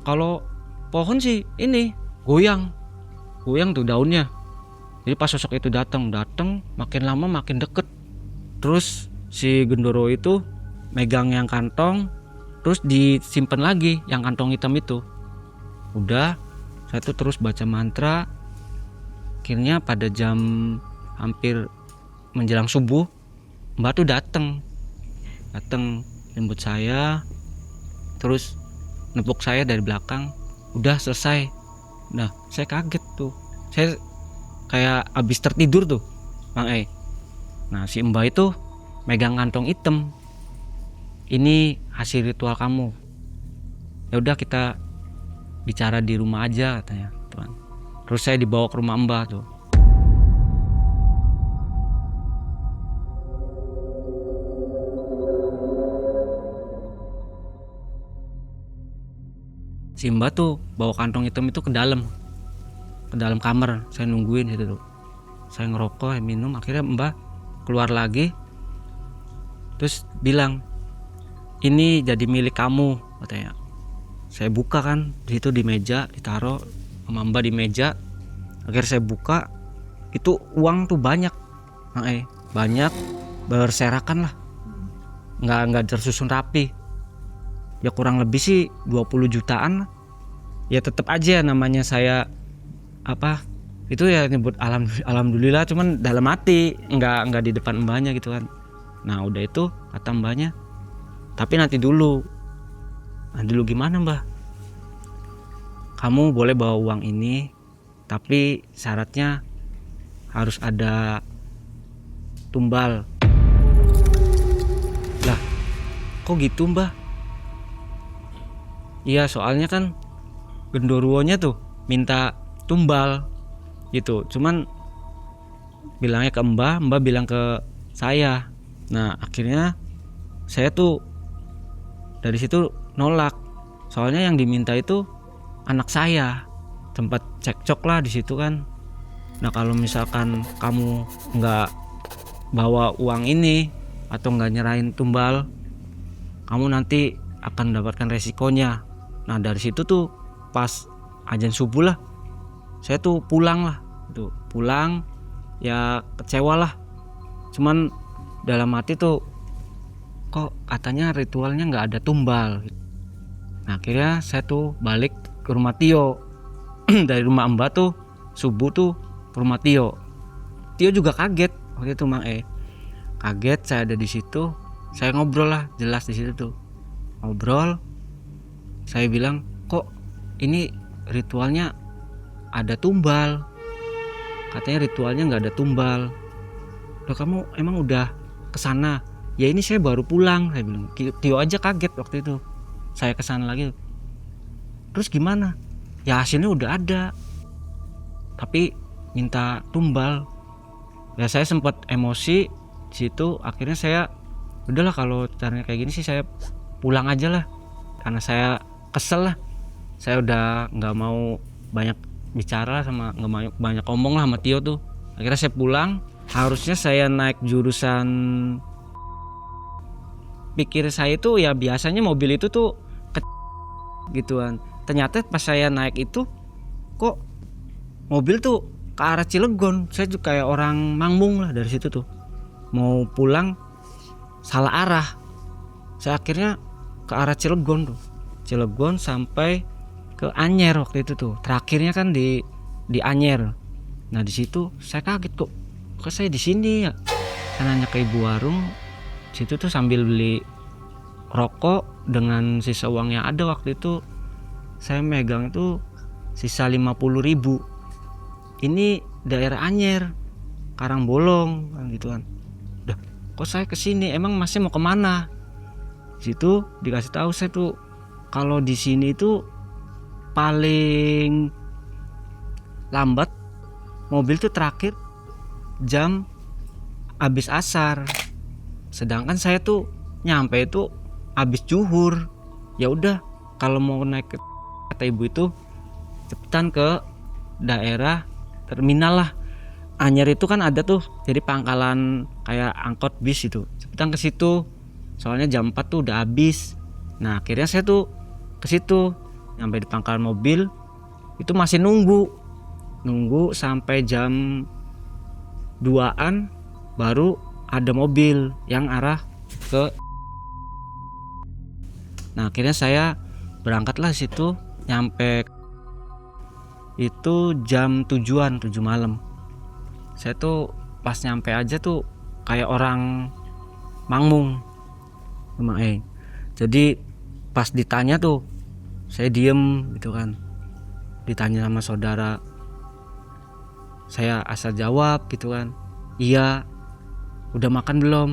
Kalau pohon sih ini goyang tuh daunnya. Jadi pas sosok itu datang makin lama makin deket. Terus si Gendoro itu megang yang kantong, terus disimpan lagi yang kantong hitam itu. Udah, saya tuh terus baca mantra. Akhirnya pada jam hampir menjelang subuh, Mbak tuh datang jemput saya, terus nepuk saya dari belakang. Udah selesai. Nah saya kaget tuh, saya kayak abis tertidur tuh, Bang E. Nah si Mbak itu megang kantong hitam. Ini hasil ritual kamu. Ya udah kita bicara di rumah aja katanya, Tuan. Terus saya dibawa ke rumah Mbak tuh. Si Mbak tuh bawa kantong hitam itu ke dalam kamar. Saya nungguin gitu tuh. Saya ngerokok, minum. Akhirnya Mbak keluar lagi, terus bilang, ini jadi milik kamu katanya. Saya buka kan, di situ di meja ditaruh sama Mbak di meja. Akhirnya saya buka, itu uang tuh banyak, banyak, berserakan lah, nggak tersusun rapi. Ya kurang lebih sih 20 jutaan. Ya tetap aja namanya saya itu ya nyebut alhamdulillah, cuman dalam hati, nggak di depan Mbaknya gitu kan. Nah udah itu kata Mbaknya, tapi nanti dulu. Nah dulu gimana Mbak? Kamu boleh bawa uang ini, tapi syaratnya harus ada tumbal. Lah kok gitu Mbak? Iya soalnya kan Gendoruonya tuh minta tumbal gitu, cuman bilangnya ke Mbak bilang ke saya. Nah akhirnya saya tuh dari situ nolak, soalnya yang diminta itu anak saya. Sempat cekcok lah di situ kan. Nah kalau misalkan kamu nggak bawa uang ini atau nggak nyerahin tumbal, kamu nanti akan mendapatkan resikonya. Nah dari situ tuh pas azan subuh lah, saya tuh pulang ya kecewa lah. Cuman dalam hati tuh kok katanya ritualnya nggak ada tumbal. Nah akhirnya saya tuh balik ke rumah Tio. Dari rumah Mbak tuh subuh tuh ke rumah Tio. Tio juga kaget waktu itu Mang kaget saya ada di situ. Saya ngobrol lah, jelas di situ tuh ngobrol. Saya bilang, kok ini ritualnya ada tumbal? Katanya ritualnya nggak ada tumbal. Loh kamu emang udah kesana? Ya ini saya baru pulang, saya bilang. Tio aja kaget waktu itu. Saya kesana lagi. Terus gimana? Ya hasilnya udah ada, tapi minta tumbal. Ya saya sempat emosi di situ. Akhirnya saya udahlah, kalau caranya kayak gini sih saya pulang aja lah, karena saya kesel lah. Saya udah nggak mau banyak bicara sama, nggak mau banyak ngomong lah sama Tio tuh. Akhirnya saya pulang. Harusnya saya naik jurusan, pikir saya itu ya biasanya mobil itu tuh gituan. Ternyata pas saya naik itu kok mobil tuh ke arah Cilegon. Saya juga kayak orang mangmung lah dari situ tuh. Mau pulang salah arah. Saya akhirnya ke arah Cilegon tuh. Cilegon sampai ke Anyer waktu itu tuh. Terakhirnya kan di Anyer. Nah di situ saya kaget, kok saya di sini ya. Saya nanya ke ibu warung. Situ tuh sambil beli rokok dengan sisa uang yang ada waktu itu. Saya megang itu sisa 50.000. Ini daerah Anyer, Karangbolong kan gitu kan. Udah, kok saya kesini? Emang masih mau kemana? Situ dikasih tahu saya tuh kalau di sini tuh paling lambat mobil tuh terakhir jam habis asar. Sedangkan saya tuh nyampe itu habis zuhur. Ya udah, kalau mau naik ke, kata ibu itu, cepetan ke daerah terminal lah. Anyer itu kan ada tuh, jadi pangkalan kayak angkot bis itu. Cepetan ke situ. Soalnya jam 4 tuh udah habis. Nah, akhirnya saya tuh ke situ. Sampai di pangkalan mobil itu masih nunggu sampai jam 2-an baru ada mobil yang arah ke. Nah akhirnya saya berangkatlah situ, nyampe itu jam 7 malam. Saya tuh pas nyampe aja tuh kayak orang mangmung sama Jadi pas ditanya tuh saya diem gitu kan. Ditanya sama saudara, saya asal jawab gitu kan. Iya, udah makan belum?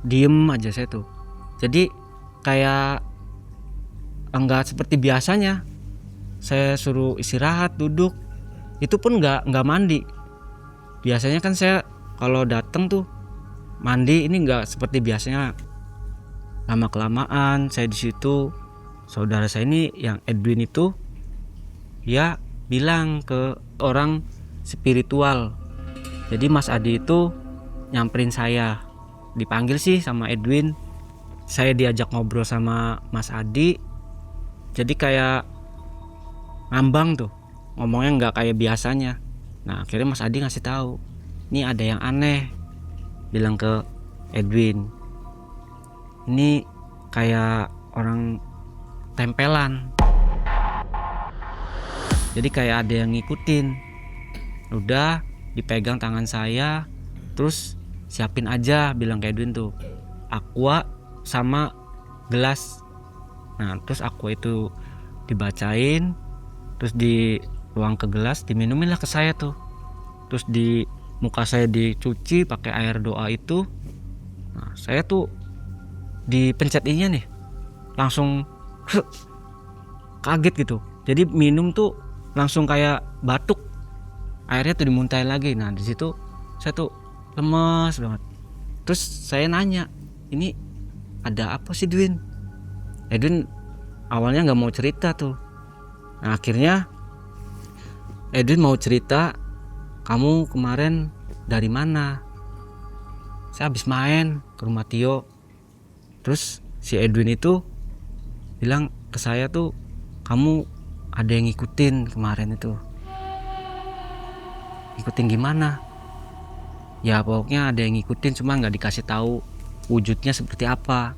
Diem aja saya tuh. Jadi kayak enggak seperti biasanya. Saya suruh istirahat, duduk. Itu pun enggak mandi. Biasanya kan saya kalau datang tuh mandi, ini enggak seperti biasanya. Lama kelamaan saya di situ, saudara saya ini yang Edwin itu, dia bilang ke orang spiritual. Jadi Mas Adi itu nyamperin saya, dipanggil sih sama Edwin. Saya diajak ngobrol sama Mas Adi. Jadi kayak ngambang tuh, ngomongnya nggak kayak biasanya. Nah akhirnya Mas Adi ngasih tahu, ini ada yang aneh, bilang ke Edwin. Ini kayak orang tempelan. Jadi kayak ada yang ngikutin. Udah dipegang tangan saya, terus siapin aja, bilang ke Edwin tuh, aqua sama gelas. Nah terus aqua itu dibacain, terus dituang ke gelas, diminumin lah ke saya tuh. Terus di muka saya dicuci pakai air doa itu. Nah saya tuh dipencet ininya nih, langsung kaget gitu. Jadi minum tuh langsung kayak batuk, airnya tuh dimuntahin lagi. Nah di situ saya tuh lemes banget. Terus saya nanya, ini ada apa sih Edwin? Edwin awalnya nggak mau cerita tuh. Nah akhirnya Edwin mau cerita, kamu kemarin dari mana? Saya habis main ke rumah Tio. Terus si Edwin itu bilang ke saya tuh, kamu ada yang ngikutin kemarin itu. Ngikutin gimana? Ya pokoknya ada yang ngikutin, cuma nggak dikasih tahu wujudnya seperti apa.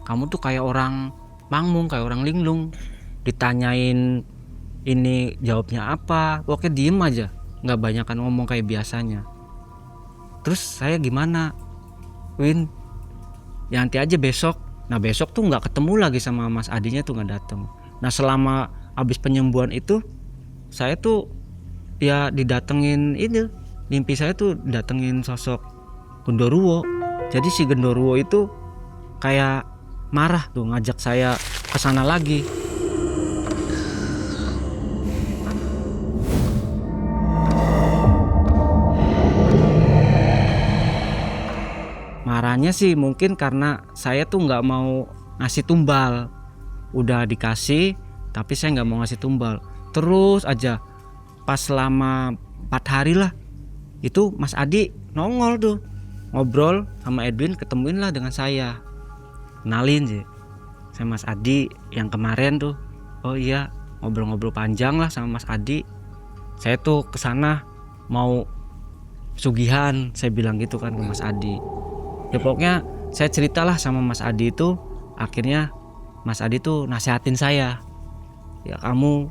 Kamu tuh kayak orang mangmung, kayak orang linglung. Ditanyain ini jawabnya apa, pokoknya diem aja, nggak banyakan ngomong kayak biasanya. Terus saya gimana, Win? Ya nanti aja besok. Nah besok tuh nggak ketemu lagi sama Mas Adinya tuh, nggak datang. Nah selama habis penyembuhan itu saya tuh ya didatengin ini, mimpi saya tuh datengin sosok Gundurwo. Jadi si genderuwo itu kayak marah tuh ngajak saya ke sana lagi. Marahnya sih mungkin karena saya tuh nggak mau ngasih tumbal. Udah dikasih tapi saya nggak mau ngasih tumbal. Terus aja pas selama 4 hari lah itu Mas Adi nongol tuh, ngobrol sama Edwin, ketemuin lah dengan saya, kenalin sih saya Mas Adi yang kemarin tuh. Oh iya, ngobrol-ngobrol panjang lah sama Mas Adi. Saya tuh kesana mau sugihan, saya bilang gitu kan ke Mas Adi. Ya pokoknya saya ceritalah sama Mas Adi itu. Akhirnya Mas Adi tuh nasihatin saya, ya kamu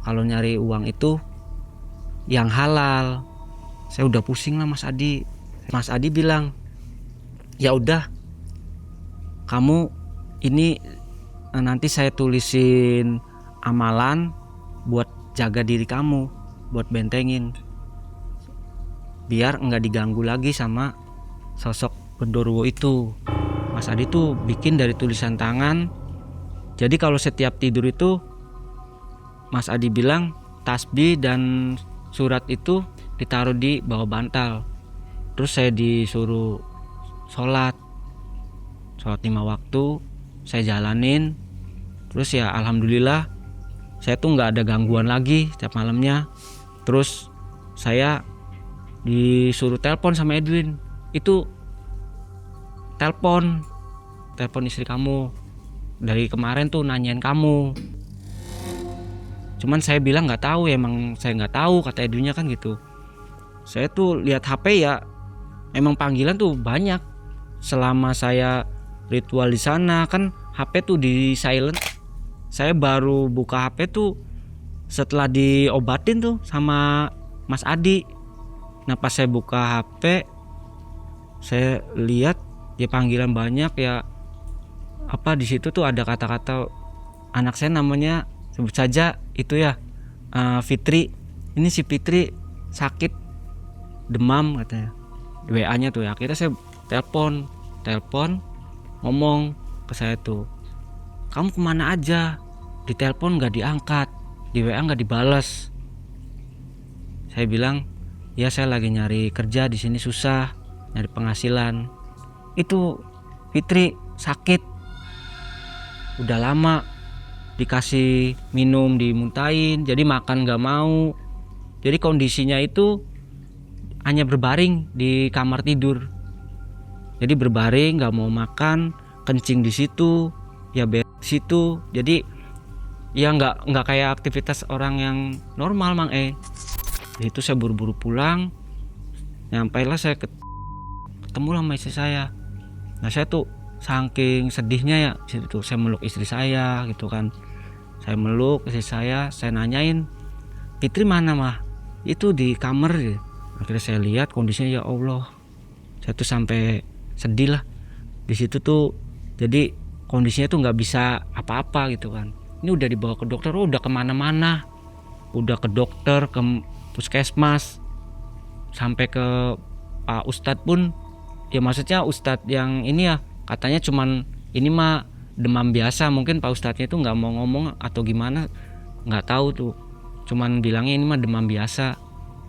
kalau nyari uang itu yang halal. Saya udah pusing lah Mas Adi. Mas Adi bilang, ya udah kamu ini nanti saya tulisin amalan buat jaga diri kamu, buat bentengin, biar nggak diganggu lagi sama sosok genderuwo itu. Mas Adi tuh bikin dari tulisan tangan. Jadi kalau setiap tidur itu Mas Adi bilang tasbih dan surat itu ditaruh di bawah bantal. Terus saya disuruh sholat 5 waktu saya jalanin. Terus ya alhamdulillah saya tuh nggak ada gangguan lagi setiap malamnya. Terus saya disuruh telepon sama Edwin, itu telepon istri kamu dari kemarin tuh nanyain kamu. Cuman saya bilang nggak tahu, emang saya nggak tahu, kata Edwinnya kan gitu. Saya tuh lihat HP ya, emang panggilan tuh banyak. Selama saya ritual di sana kan HP tuh di silent. Saya baru buka HP tuh setelah diobatin tuh sama Mas Adi. Nah pas saya buka HP, saya lihat ya panggilan banyak ya. Apa di situ tuh ada kata-kata anak saya, namanya sebut saja itu ya, Fitri. Ini si Fitri sakit demam katanya, WA-nya tuh ya. Akhirnya saya telepon ngomong ke saya tuh, kamu kemana aja, di telepon nggak diangkat, di WA nggak dibales. Saya bilang ya saya lagi nyari kerja di sini, susah nyari penghasilan. Itu Fitri sakit udah lama, dikasih minum dimuntahin, jadi makan nggak mau. Jadi kondisinya itu hanya berbaring di kamar tidur. Jadi berbaring, nggak mau makan, kencing di situ, ya di situ. Jadi ya nggak kayak aktivitas orang yang normal Mang. Itu saya buru-buru pulang. Nyampailah saya ketemu sama istri saya. Nah saya tuh saking sedihnya ya, situ saya meluk istri saya gitu kan. Saya meluk istri saya nanyain, Fitri mana mah? Itu di kamar ya. Akhirnya saya lihat kondisinya, ya Allah, saya tuh sampai sedih lah di situ tuh. Jadi kondisinya tuh nggak bisa apa-apa gitu kan. Ini udah dibawa ke dokter, udah kemana-mana, udah ke dokter, ke puskesmas, sampai ke Pak Ustadz pun. Ya maksudnya Ustadz yang ini ya, katanya cuman ini mah demam biasa. Mungkin Pak Ustadznya itu nggak mau ngomong atau gimana, nggak tahu tuh. Cuman bilangnya ini mah demam biasa.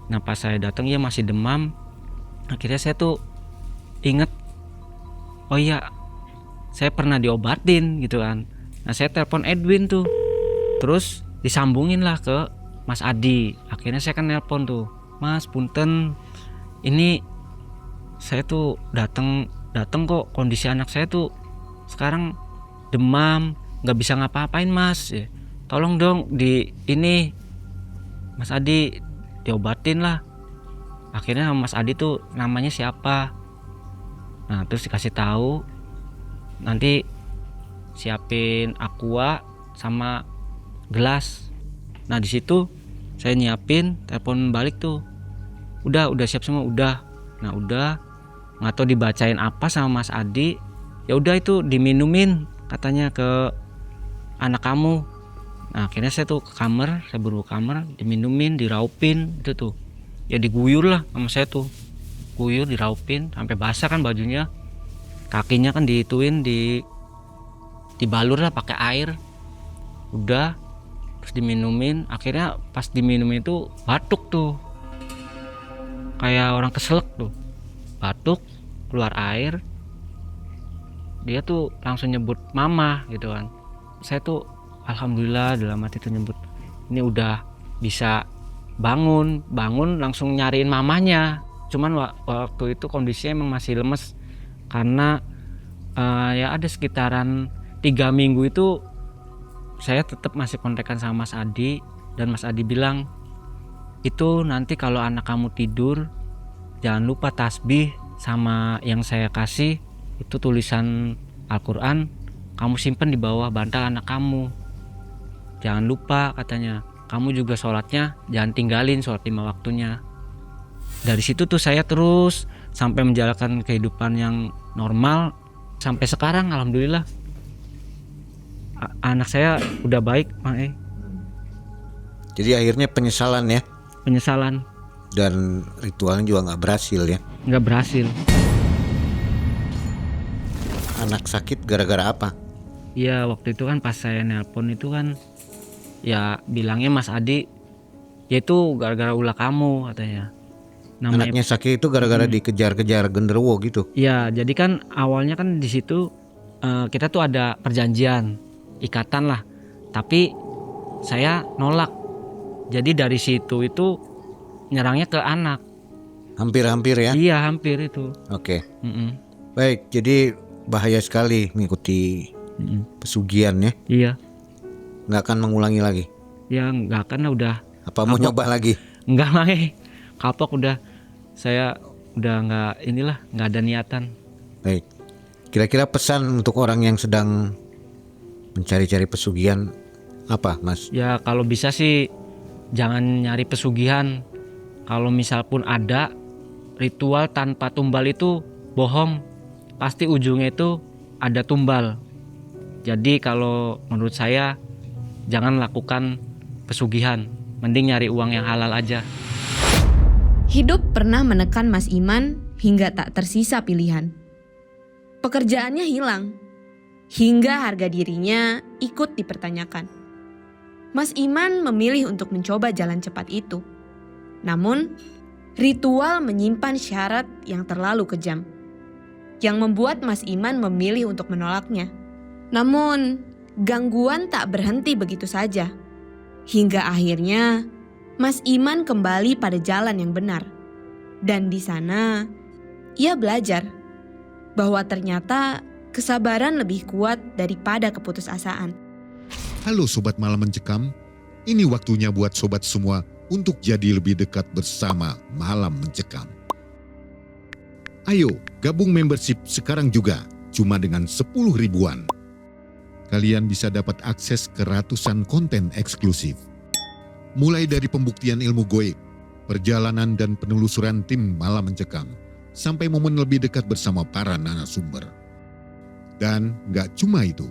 Nah pas saya datang ya masih demam. Akhirnya saya tuh inget, oh iya saya pernah diobatin gitu kan. Nah saya telepon Edwin tuh, terus disambungin lah ke Mas Adi. Akhirnya saya kan nelpon tuh, Mas punten, ini saya tuh datang kok, kondisi anak saya tuh sekarang demam, nggak bisa ngapa-ngapain Mas, ya, tolong dong di ini Mas Adi diobatin lah. Akhirnya Mas Adi tuh namanya siapa, nah terus dikasih tahu nanti siapin aqua sama gelas. Nah di situ saya nyiapin, telepon balik tuh, udah siap semua, udah. Nah udah, nggak tahu dibacain apa sama Mas Adi. Ya udah itu diminumin katanya ke anak kamu. Nah akhirnya saya tuh ke kamar, saya baru ke kamar, diminumin, diraupin itu tuh. Ya diguyur lah sama saya tuh, guyur, diraupin sampai basah kan bajunya. kakinya kan dibalur lah pakai air, udah terus diminumin. Akhirnya pas diminum itu batuk tuh, kayak orang keselak tuh, batuk keluar air. Dia tuh langsung nyebut mama gitu kan. Saya tuh alhamdulillah dalam hati tuh nyebut, ini udah bisa bangun langsung nyariin mamanya. Cuman waktu itu kondisinya emang masih lemes karena ya ada sekitaran 3 minggu itu saya tetap masih kontekan sama Mas Adi, dan Mas Adi bilang, itu nanti kalau anak kamu tidur jangan lupa tasbih sama yang saya kasih itu tulisan Al-Quran, kamu simpen di bawah bantal anak kamu. Jangan lupa katanya, kamu juga sholatnya jangan tinggalin sholat 5 waktunya. Dari situ tuh saya terus sampai menjalankan kehidupan yang normal sampai sekarang. Alhamdulillah anak saya udah baik, Mang. Jadi akhirnya penyesalan ya, Penyesalan, dan ritualnya juga nggak berhasil ya. nggak berhasil. Anak sakit gara-gara apa? Iya, waktu itu kan pas saya nelpon itu kan ya bilangnya Mas Adi, ya itu gara-gara ulah kamu katanya. Anaknya sakit itu gara-gara dikejar-kejar genderuwo gitu. Ya, jadi kan awalnya kan di situ kita tuh ada perjanjian, ikatan lah. Tapi saya nolak. Jadi dari situ itu nyerangnya ke anak. Hampir-hampir ya? Iya, hampir itu. Oke. Mm-mm. Baik, jadi bahaya sekali mengikuti pesugihan ya. Iya, Nggak akan mengulangi lagi. ya nggak akan udah. Apa mau nyoba lagi? Nggak lah, kapok udah. Saya udah nggak ada niatan. Baik. Kira-kira pesan untuk orang yang sedang mencari-cari pesugihan apa, Mas? Ya kalau bisa sih jangan nyari pesugihan. Kalau misal pun ada ritual tanpa tumbal itu bohong. Pasti ujungnya itu ada tumbal. Jadi kalau menurut saya jangan lakukan pesugihan. Mending nyari uang yang halal aja. Hidup pernah menekan Mas Iman hingga tak tersisa pilihan. Pekerjaannya hilang, hingga harga dirinya ikut dipertanyakan. Mas Iman memilih untuk mencoba jalan cepat itu. Namun, ritual menyimpan syarat yang terlalu kejam, yang membuat Mas Iman memilih untuk menolaknya. Namun, gangguan tak berhenti begitu saja. Hingga akhirnya, Mas Iman kembali pada jalan yang benar. Dan di sana, ia belajar bahwa ternyata kesabaran lebih kuat daripada keputusasaan. Halo Sobat Malam Mencekam, ini waktunya buat sobat semua untuk jadi lebih dekat bersama Malam Mencekam. Ayo gabung membership sekarang juga, cuma dengan 10 ribuan. Kalian bisa dapat akses ke ratusan konten eksklusif. Mulai dari pembuktian ilmu goib, perjalanan dan penelusuran tim Malam Mencekam, sampai momen lebih dekat bersama para narasumber. Dan gak cuma itu,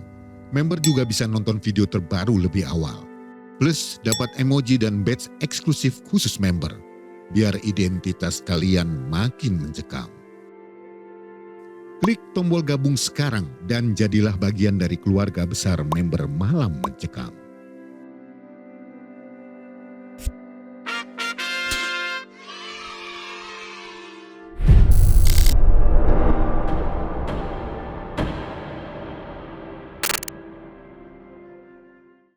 member juga bisa nonton video terbaru lebih awal. Plus dapat emoji dan badge eksklusif khusus member, biar identitas kalian makin mencekam. Klik tombol gabung sekarang dan jadilah bagian dari keluarga besar member Malam Mencekam.